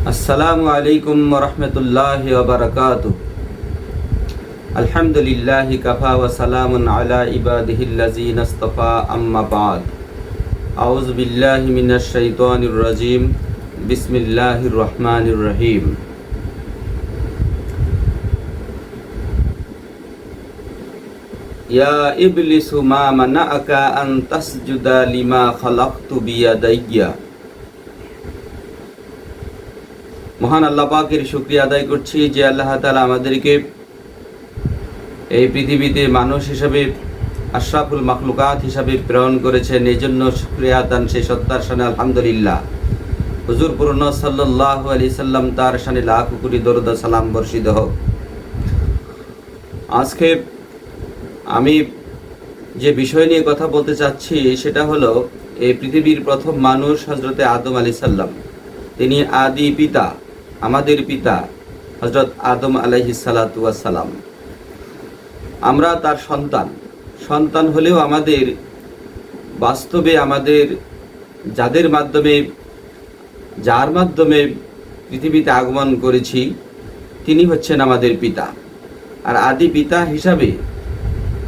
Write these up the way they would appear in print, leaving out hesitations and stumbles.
আসসালামু আলাইকুম ওয়া রাহমাতুল্লাহি ওয়া বারাকাতুহু। আলহামদুলিল্লাহি কাফা ওয়া সালামুন আলা ইবাদিহিল্লাযিনা ইসতাফা, আম্মা বা'দ। আউযু বিল্লাহি মিনাশ শাইতানির রাজীম। বিসমিল্লাহির রহমানির রহিম। ইয়া ইবলিসু মা মানাআকা আন তাসজুদা লিমা খালাকতু বিয়াদাইয়া। মহান আল্লাহ পাকের শুকরিয়া আদায় করছি যে আল্লাহ তাআলা আমাদেরকে এই পৃথিবীতে মানুষ হিসাবে, আশরাফুল মাখলুকাত হিসাবে প্রেরণ করেছেন। এই জন্য শুকরিয়া আদান সেই সত্তার শানে আলহামদুলিল্লাহ। হুজুর পুরন সাল্লাল্লাহু আলাইহি সাল্লাম তার শানে লাখ কোটি দরুদ সালাম বর্ষিত হোক। আজকে আমি যে বিষয় নিয়ে কথা বলতে চাচ্ছি সেটা হলো এই পৃথিবীর প্রথম মানুষ হযরতে আদম আলাইহিস সালাম। তিনি আদি পিতা, আমাদের পিতা হযরত আদম আলাইহিস সালাতু ওয়াস সালাম। আমরা তার সন্তান হলেও আমাদের বাস্তবে যার মাধ্যমে পৃথিবীতে আগমন করেছি তিনি হচ্ছেন আমাদের পিতা। আর আদি পিতা হিসাবে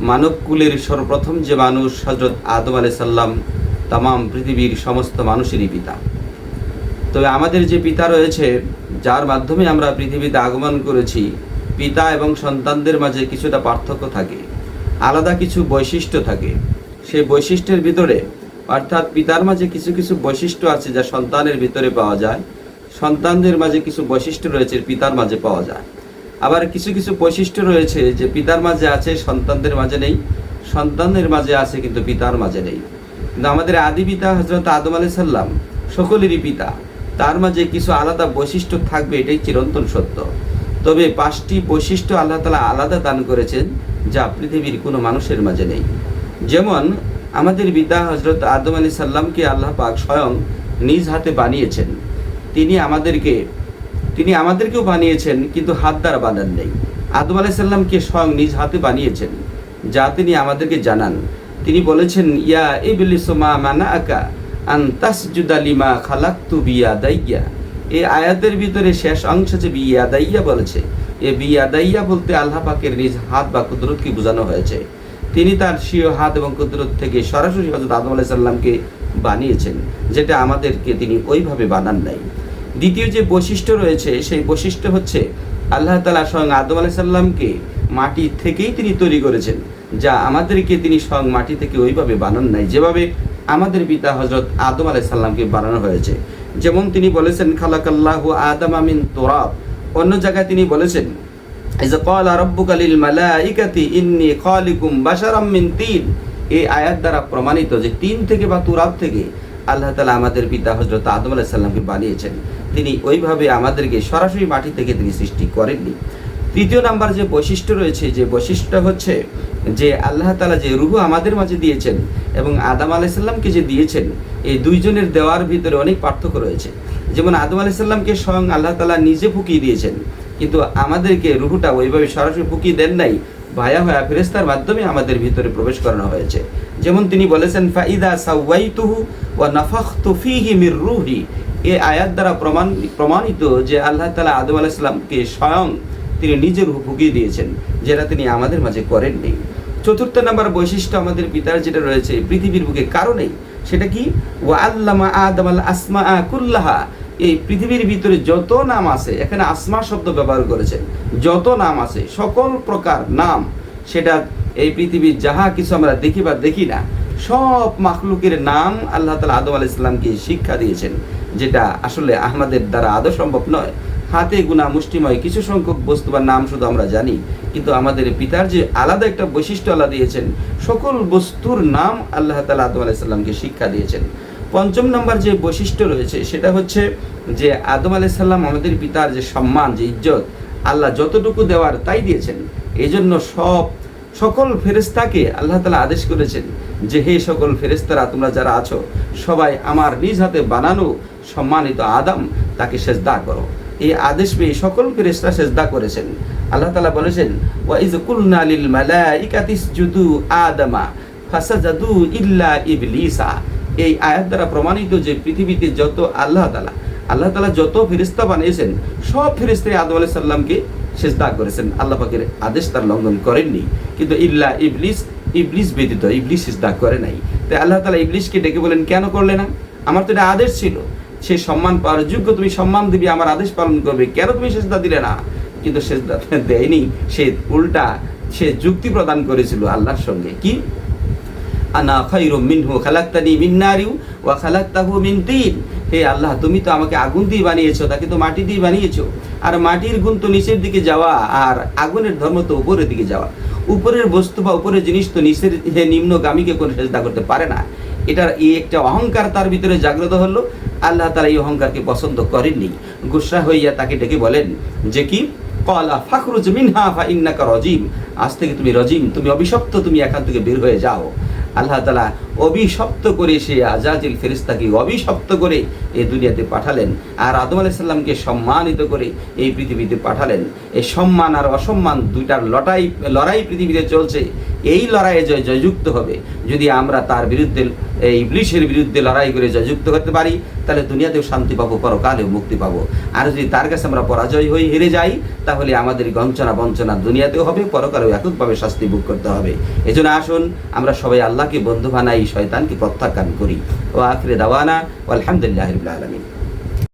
মানবকুলের সর্বপ্রথম যে মানুষ হযরত আদম আলাইহিস সালাম তামাম পৃথিবীর সমস্ত মানুষেরই পিতা। তবে আমাদের যে পিতা রয়েছে, যার মাধ্যমে আমরা পৃথিবীতে আগমন করেছি, পিতা এবং সন্তানদের মাঝে কিছুটা পার্থক্য থাকে, আলাদা কিছু বৈশিষ্ট্য থাকে। সেই বৈশিষ্ট্যের ভিতরে অর্থাৎ পিতার মাঝে কিছু কিছু বৈশিষ্ট্য আছে যা সন্তানের ভিতরে পাওয়া যায়, সন্তানদের মাঝে কিছু বৈশিষ্ট্য রয়েছে পিতার মাঝে পাওয়া যায়। আবার কিছু কিছু বৈশিষ্ট্য রয়েছে যে পিতার মাঝে আছে সন্তানদের মাঝে নেই, সন্তানদের মাঝে আছে কিন্তু পিতার মাঝে নেই। কিন্তু আমাদের আদি পিতা হযরত আদম আলাইহিস সালাম সকলেরই পিতা, তার মাঝে কিছু আলাদা বৈশিষ্ট্য থাকবে, এটাই চিরন্তন সত্য। তবে 5টি বৈশিষ্ট্য আল্লাহ তাআলা আলাদা দান করেছেন যা পৃথিবীর কোনো মানুষের মাঝে নেই। যেমন আমাদের পিতা হযরত আদম আলাইহিস সালামকে আল্লাহ পাক স্বয়ং নিজ হাতে বানিয়েছেন। তিনি আমাদেরকেও বানিয়েছেন, কিন্তু হাত দ্বারা বানান নেই। আদম আলাইহিস সালামকে স্বয়ং নিজ হাতে বানিয়েছেন, যা তিনি আমাদেরকে জানান। তিনি বলেছেন, ইয়া ইবলিসু মা মানাআকা আন তাসজুদা লিমা খালাকতু বিয়াদাইয়া। এই আয়াতের ভিতরে শেষ অংশ যে বিয়াদাইয়া বলেছে, এই বিয়াদাইয়া বলতে আল্লাহ পাকের নিজ হাত বা কুদরতকে বোঝানো হয়েছে। তিনি তার স্বীয় হাত এবং কুদরত থেকে সরাসরি হযরত আদম আলাইহিস সালামকে বানিয়েছেন, যেটা আমাদেরকে তিনি ওইভাবে বানান নাই। দ্বিতীয় যে বৈশিষ্ট্য রয়েছে সেই বৈশিষ্ট্য হচ্ছে আল্লাহ তাআলা স্বয়ং আদম আলাইহিস সালামকে মাটি থেকেই তিনি তৈরি করেছেন, যা আমাদেরকে তিনি স্বয়ং মাটি থেকে ওইভাবে বানান নাই যেভাবে আমাদের পিতা হযরত আদম আলাইহিস সালামকে বানানো হয়েছে। যেমন তিনি বলেছেন, খালাকাল্লাহু আদামা মিন তুরাব। অন্য জায়গায় তিনি বলেছেন, ইযা ক্বালা রাব্বুকা লিল মালাইকাতি ইন্নী খালিকুম বাশারাম মিন তিন। এই আয়াত দ্বারা প্রমাণিত যে তিন থেকে বা তুরাব থেকে আল্লাহ তাআলা আমাদের পিতা হযরত আদম আলাইহিস সালামকে বানিয়েছেন। তিনি ওইভাবে আমাদেরকে সরাসরি মাটি থেকে তিনি সৃষ্টি করেননি। তৃতীয় নাম্বার যে বৈশিষ্ট্য রয়েছে, যে বৈশিষ্ট্য হচ্ছে যে আল্লাহ তাআলা যে রূহ আমাদের মাঝে দিয়েছেন এবং আদম আলাইহিস সালামকে যে দিয়েছেন, এই দুইজনের দেওয়ার ভিতরে অনেক পার্থক্য রয়েছে। যেমন আদম আলাইহিস সালামকে স্বয়ং আল্লাহ তাআলা নিজে ফুঁকিয়ে দিয়েছেন, কিন্তু আমাদেরকে রূহটা ওইভাবে সরাসরি ফুঁকিয়ে দেন নাই, ভায়া ভায়া ফেরেশতার মাধ্যমে আমাদের ভিতরে প্রবেশ করানো হয়েছে। যেমন তিনি বলেছেন, ফাইদা সাওয়াইতুহু ওয়া নাফাখতু ফীহি মির রূহি। এই আয়াত দ্বারা প্রমাণিত যে আল্লাহ তাআলা আদম আলাইহিস সালামকে স্বয়ং তিনি নিজের রূহ ফুঁকিয়ে দিয়েছেন, যেটা তিনি আমাদের মাঝে করেননি। চতুর্থ নাম্বার বৈশিষ্ট্য আমাদের পিতার যেটা রয়েছে পৃথিবীর বুকে কারো নেই, সেটা কি, ওয়া আল্লামা আদামাল আসমাআ কুল্লাহা। এই পৃথিবীর ভিতরে যত নাম আছে, এখানে আসমা শব্দ ব্যবহার করেছেন, যত নাম আছে সকল প্রকার নাম, সেটা এই পৃথিবীর যাহা কিছু আমরা দেখি বা দেখি না, সব মাখলুকের নাম আল্লাহ তাআলা আদম আলাইহিস সালামকে শিক্ষা দিয়েছেন, যেটা আসলে আমাদের দ্বারা আদৌ সম্ভব নয়। হাতে গোনা মুষ্টিময় কিছু সংখ্যক বস্তু বা নাম শুধু আমরা জানি, কিন্তু আমাদের পিতার যে আলাদা একটা বৈশিষ্ট্য আল্লাহ দিয়েছেন, সকল বস্তুর নাম আল্লাহ তাআলা আদম আলাইহিস সালামকে শিক্ষা দিয়েছেন। পঞ্চম নম্বর যে বৈশিষ্ট্য রয়েছে সেটা হচ্ছে যে আদম আলাইহিস সালাম আমাদের পিতার যে সম্মান, যে ইজ্জত আল্লাহ যতটুকু দেওয়ার তাই দিয়েছেন। এই জন্য সকল ফেরেশতাকে আল্লাহ তাআলা আদেশ করেছেন যে, হে সকল ফেরেশতারা, তোমরা যারা আছো সবাই আমার নিজ হাতে বানানো সম্মানিত আদম তাকে সেজদা করো। এই আদেশ পেয়ে সকল ফেরেশতা সেজদা করেছেন। আল্লাহ তাআলা বলেছেন, ওয়া ইয কুলনা লিল মালাইকাতি ইসজুদু আদামা ফাসাজাদু ইল্লা ইবলিসা। এই আয়াত দ্বারা প্রমাণিত যে পৃথিবীতে যত আল্লাহ তাআলা আল্লাহ তাআলা যত ফেরেশতা বানিয়েছেন সব ফেরেশতাই আদম আলাইহিস সালামকে সিজদা করেছেন, আল্লাহ পাকের আদেশ তার লঙ্ঘন করেননি। কিন্তু ইল্লা ইবলিস ব্যতীত, ইবলিস সিজদা করে নাই। তাই আল্লাহ তাআলা ইবলিসকে ডেকে বলেন, কেন করলে না? আমার তো এটা আদেশ ছিল, সে সম্মান পাওয়ার যোগ্য, তুমি সম্মান দিবি, আমার আদেশ পালন করবে, কেন তুমি সিজদা দিলে না? কিন্তু সিজদা দেয়নি, সে উল্টা সে যুক্তি প্রদান করেছিল আল্লাহর সঙ্গে, কি আনা খায়রুম মিনহু খালাকতানি মিন নারিন ওয়া খালাকতাহু মিন তিন। হে আল্লাহ, তুমি তো আমাকে আগুন দিয়ে বানিয়েছো, তাকে তো মাটি দিয়ে বানিয়েছো, আর মাটির গুণ তো নিচের দিকে যাওয়া, আর আগুনের ধর্ম তো উপরের দিকে যাওয়া। উপরের বস্তু বা উপরের জিনিস তো নিচের নিম্নগামীকে কোনো সেজদা করতে পারে না। এটার এই একটা অহংকার তার ভিতরে জাগ্রত হলো। আল্লাহ তাআলা এই অহংকারকে পছন্দ করেননি। গুসা হইয়া তাকে ডেকে বলেন যে কি, ক্বালা ফাখরুজ মিনহা ফাইন্নাকা রাজিম, আজ থেকে তুমি রজিম, তুমি অভিশপ্ত, তুমি এখান থেকে বের হয়ে যাও। আল্লাহ তাআলা অভিশপ্ত করে সে আজাজিল ফেরেশতাকে অভিশপ্ত করে এই দুনিয়াতে পাঠালেন, আর আদম আলাইহিস সালামকে সম্মানিত করে এই পৃথিবীতে পাঠালেন। এই সম্মান আর অসম্মান দুইটার লড়াই পৃথিবীতে চলছে। এই লড়াইয়ে জয়যুক্ত হবে যদি আমরা তার বিরুদ্ধে, এই ইবলিসের বিরুদ্ধে লড়াই করে জয়যুক্ত করতে পারি, তাহলে দুনিয়াতেও শান্তি পাবো, পরকালেও মুক্তি পাবো। আর যদি তার কাছে আমরা পরাজয় হয়ে হেরে যাই, তাহলে আমাদের গঞ্চনা বঞ্চনা দুনিয়াতেও হবে, পরকালেও এককভাবে শাস্তি ভোগ করতে হবে। এজন্য আসুন আমরা সবাই আল্লাহকে বন্ধু বানাই, শয়তানকে প্রত্যাখ্যান করি। ও আখিরে দাওয়ানা আলহামদুলিল্লাহি রাব্বিল আলামিন।